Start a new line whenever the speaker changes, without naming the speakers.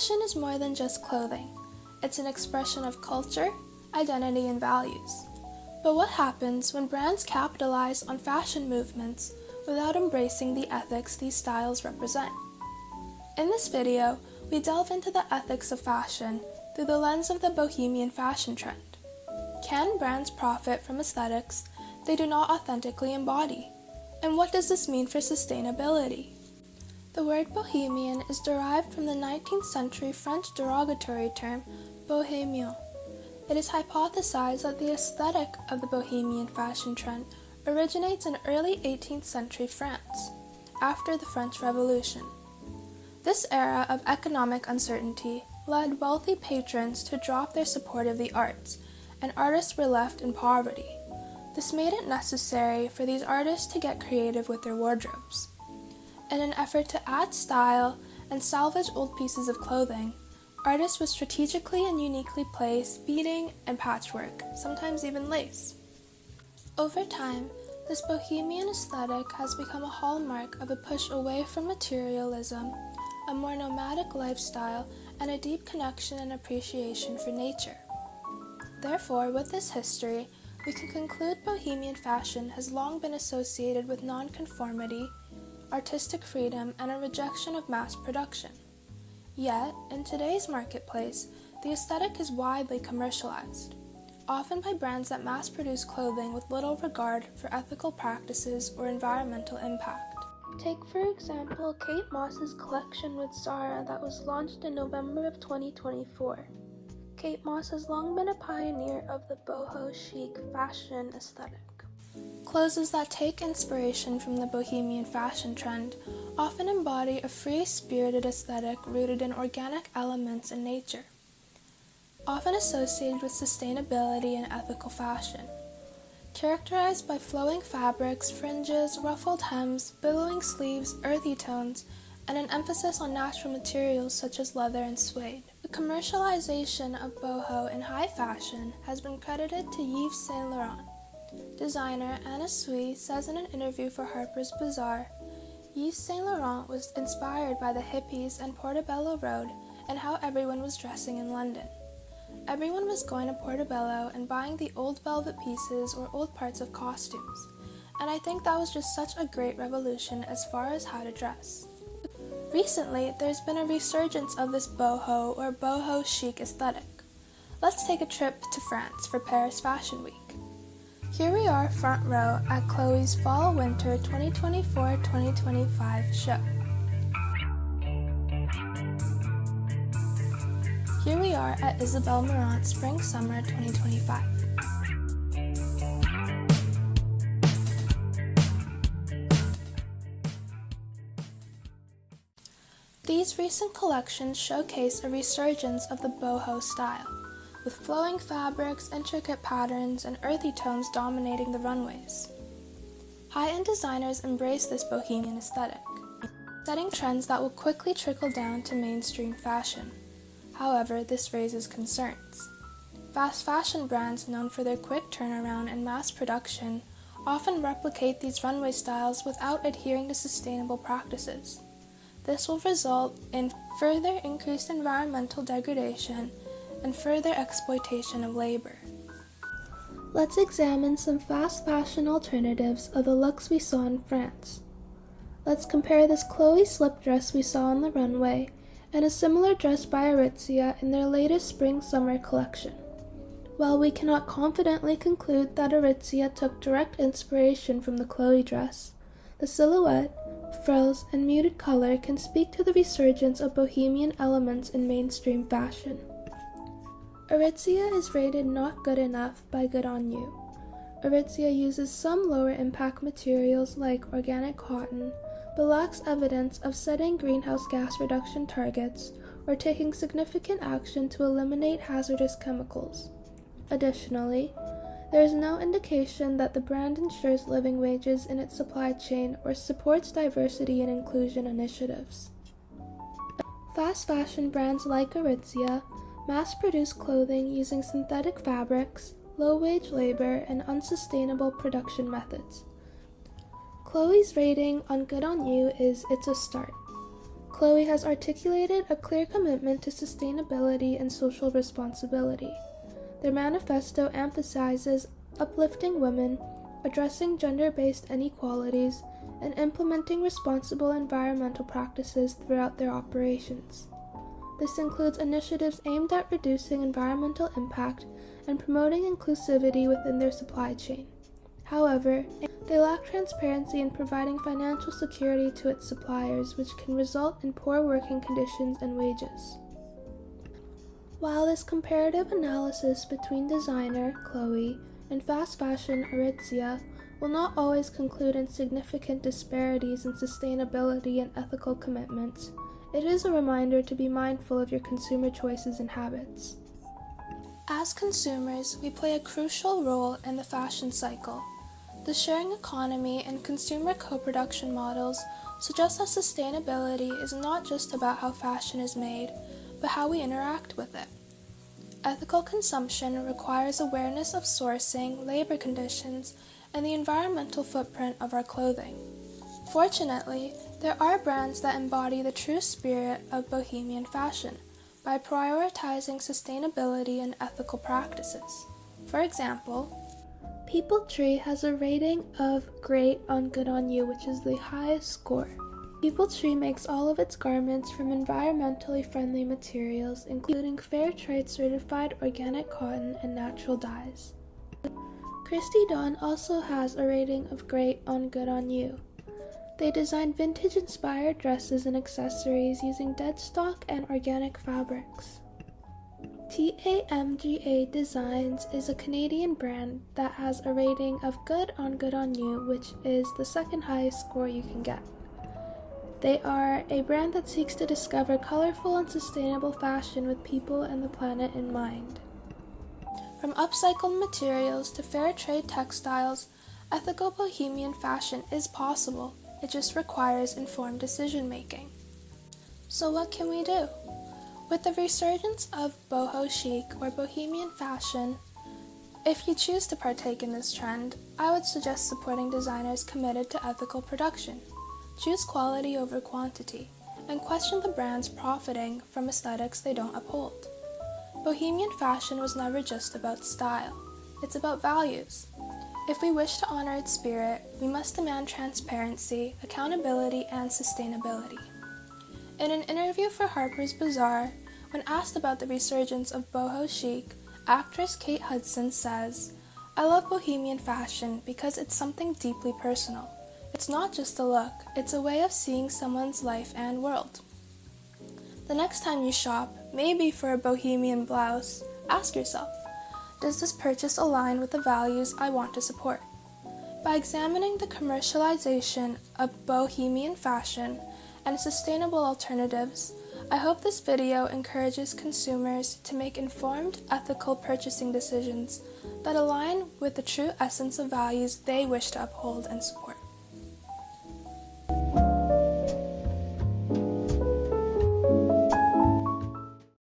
Fashion is more than just clothing. It's an expression of culture, identity, and values. But what happens when brands capitalize on fashion movements without embracing the ethics these styles represent? In this video, we delve into the ethics of fashion through the lens of the Bohemian fashion trend. Can brands profit from aesthetics they do not authentically embody? And what does this mean for sustainability? The word Bohemian is derived from the 19th century French derogatory term Bohemian. It is hypothesized that the aesthetic of the Bohemian fashion trend originates in early 18th century France, after the French Revolution. This era of economic uncertainty led wealthy patrons to drop their support of the arts, and artists were left in poverty. This made it necessary for these artists to get creative with their wardrobes. In an effort to add style and salvage old pieces of clothing, artists would strategically and uniquely place beading and patchwork, sometimes even lace. Over time, this Bohemian aesthetic has become a hallmark of a push away from materialism, a more nomadic lifestyle, and a deep connection and appreciation for nature. Therefore, with this history, we can conclude Bohemian fashion has long been associated with nonconformity, artistic freedom, and a rejection of mass production. Yet, in today's marketplace, the aesthetic is widely commercialized, often by brands that mass-produce clothing with little regard for ethical practices or environmental impact. Take, for example, Kate Moss's collection with Zara that was launched in November of 2024. Kate Moss has long been a pioneer of the Boho Chic fashion aesthetic. Clothes that take inspiration from the Bohemian fashion trend often embody a free-spirited aesthetic rooted in organic elements and nature, often associated with sustainability and ethical fashion. Characterized by flowing fabrics, fringes, ruffled hems, billowing sleeves, earthy tones, and an emphasis on natural materials such as leather and suede. The commercialization of boho in high fashion has been credited to Yves Saint Laurent. Designer Anna Sui says in an interview for Harper's Bazaar, Yves Saint Laurent was inspired by the hippies and Portobello Road and how everyone was dressing in London. Everyone was going to Portobello and buying the old velvet pieces or old parts of costumes, and I think that was just such a great revolution as far as how to dress. Recently, there's been a resurgence of this boho or boho chic aesthetic. Let's take a trip to France for Paris Fashion Week. Here we are front row at Chloé's Fall-Winter 2024-2025 show. Here we are at Isabelle Marant's Spring-Summer 2025. These recent collections showcase a resurgence of the boho style, with flowing fabrics, intricate patterns, and earthy tones dominating the runways. High-end designers embrace this bohemian aesthetic, setting trends that will quickly trickle down to mainstream fashion. However, this raises concerns. Fast fashion brands known for their quick turnaround and mass production often replicate these runway styles without adhering to sustainable practices. This will result in further increased environmental degradation and further exploitation of labor. Let's examine some fast fashion alternatives of the looks we saw in France. Let's compare this Chloé slip dress we saw on the runway and a similar dress by Aritzia in their latest spring-summer collection. While we cannot confidently conclude that Aritzia took direct inspiration from the Chloé dress, the silhouette, frills, and muted color can speak to the resurgence of bohemian elements in mainstream fashion. Aritzia is rated not good enough by Good On You. Aritzia uses some lower impact materials like organic cotton, but lacks evidence of setting greenhouse gas reduction targets or taking significant action to eliminate hazardous chemicals. Additionally, there is no indication that the brand ensures living wages in its supply chain or supports diversity and inclusion initiatives. Fast fashion brands like Aritzia mass-produce clothing using synthetic fabrics, low-wage labor, and unsustainable production methods. Chloé's rating on Good On You is It's a Start. Chloé has articulated a clear commitment to sustainability and social responsibility. Their manifesto emphasizes uplifting women, addressing gender-based inequalities, and implementing responsible environmental practices throughout their operations. This includes initiatives aimed at reducing environmental impact and promoting inclusivity within their supply chain. However, they lack transparency in providing financial security to its suppliers, which can result in poor working conditions and wages. While this comparative analysis between designer, Chloé, and fast fashion, Aritzia, will not always conclude in significant disparities in sustainability and ethical commitments, it is a reminder to be mindful of your consumer choices and habits. As consumers, we play a crucial role in the fashion cycle. The sharing economy and consumer co-production models suggest that sustainability is not just about how fashion is made, but how we interact with it. Ethical consumption requires awareness of sourcing, labor conditions, and the environmental footprint of our clothing. Fortunately, there are brands that embody the true spirit of Bohemian fashion by prioritizing sustainability and ethical practices. For example, People Tree has a rating of great on Good On You, which is the highest score. People Tree makes all of its garments from environmentally friendly materials, including fair trade certified organic cotton and natural dyes. Christy Dawn also has a rating of great on Good On You. They design vintage-inspired dresses and accessories using dead stock and organic fabrics. TAMGA Designs is a Canadian brand that has a rating of Good On You, which is the second highest score you can get. They are a brand that seeks to discover colorful and sustainable fashion with people and the planet in mind. From upcycled materials to fair trade textiles, ethical bohemian fashion is possible. It just requires informed decision making. So what can we do? With the resurgence of Boho Chic or Bohemian fashion, if you choose to partake in this trend, I would suggest supporting designers committed to ethical production. Choose quality over quantity, and question the brands profiting from aesthetics they don't uphold. Bohemian fashion was never just about style, it's about values. If we wish to honor its spirit, we must demand transparency, accountability, and sustainability. In an interview for Harper's Bazaar, when asked about the resurgence of Boho Chic, actress Kate Hudson says, "I love bohemian fashion because it's something deeply personal. It's not just a look, it's a way of seeing someone's life and world." The next time you shop, maybe for a bohemian blouse, ask yourself, does this purchase align with the values I want to support? By examining the commercialization of bohemian fashion and sustainable alternatives, I hope this video encourages consumers to make informed, ethical purchasing decisions that align with the true essence of values they wish to uphold and support.